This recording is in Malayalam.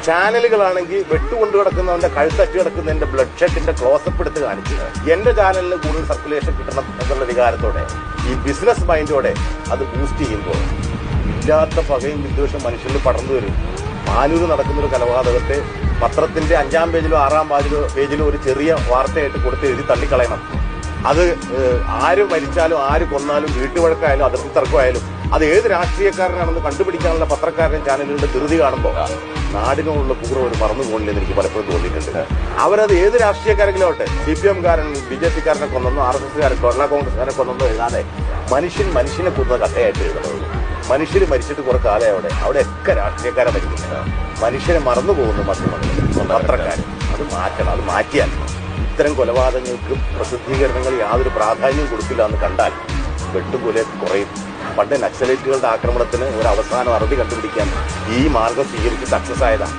ചാനലുകളാണെങ്കിൽ വെട്ടുകൊണ്ട് കിടക്കുന്നവന്റെ കഴുത്തറ്റ് കിടക്കുന്നതിന്റെ ബ്ലഡ് ഷെഡിന്റെ ക്ലോസപ്പ് എടുത്ത് കാണിച്ച് എന്റെ ചാനലിന് കൂടുതൽ സർക്കുലേഷൻ കിട്ടണം എന്നുള്ള വികാരത്തോടെ ഈ ബിസിനസ് മൈൻഡോടെ അത് ബൂസ്റ്റ് ചെയ്യുമ്പോൾ ഇല്ലാത്ത പകയും വിദ്വേഷം മനുഷ്യരിൽ പടർന്നു വരും. മാനൂര് നടക്കുന്നൊരു കൊലപാതകത്തെ പത്രത്തിന്റെ 5-ാം പേജിലോ 6-ാം പേജിലോ ഒരു ചെറിയ വാർത്തയായിട്ട് കൊടുത്ത് എഴുതി തള്ളിക്കളയണം. അത് ആര് മരിച്ചാലും ആര് കൊന്നാലും വീട്ടുവഴക്കായാലും അതിർത്തി തർക്കമായാലും അത് ഏത് രാഷ്ട്രീയക്കാരനാണെന്ന് കണ്ടുപിടിക്കാനുള്ള പത്രക്കാരൻ ചാനലുകളുടെ ധൃതി കാണുമ്പോൾ നാടിനോടുള്ള പൂർവ്വം ഒരു മറന്നു പോകില്ലെന്ന് എനിക്ക് പലപ്പോഴും തോന്നിയിട്ടുണ്ട്. അവരത് ഏത് രാഷ്ട്രീയക്കാരെങ്കിലും ആവട്ടെ, CPM കാരൻ BJP-കാരനെ കൊന്നോ RSS-കാരൻ കേരള കോൺഗ്രസ്സുകാരെ കൊന്നോ എഴുതാതെ മനുഷ്യനെ കൊന്ന കഥയായിട്ട് എഴുതണത്. മനുഷ്യർ മരിച്ചിട്ട് കുറെ കാലം അവിടെയൊക്കെ രാഷ്ട്രീയക്കാരെ മരിക്കുന്നത്. മനുഷ്യനെ മറന്നു പോകുന്നു പത്രക്കാർ. അത് മാറ്റണം. അത് മാറ്റിയാൽ ഇത്തരം കൊലപാതകങ്ങൾക്ക് പ്രസിദ്ധീകരണങ്ങൾ യാതൊരു പ്രാധാന്യവും കൊടുക്കില്ല എന്ന് കണ്ടാൽ വെട്ടുപോലെ കുറയും. പണ്ട് നക്സലൈറ്റുകളുടെ ആക്രമണത്തിന് ഒരു അവസാനം അറുതി കണ്ടുപിടിക്കാൻ ഈ മാർഗം സ്വീകരിച്ച് സക്സസ് ആയതാണ്.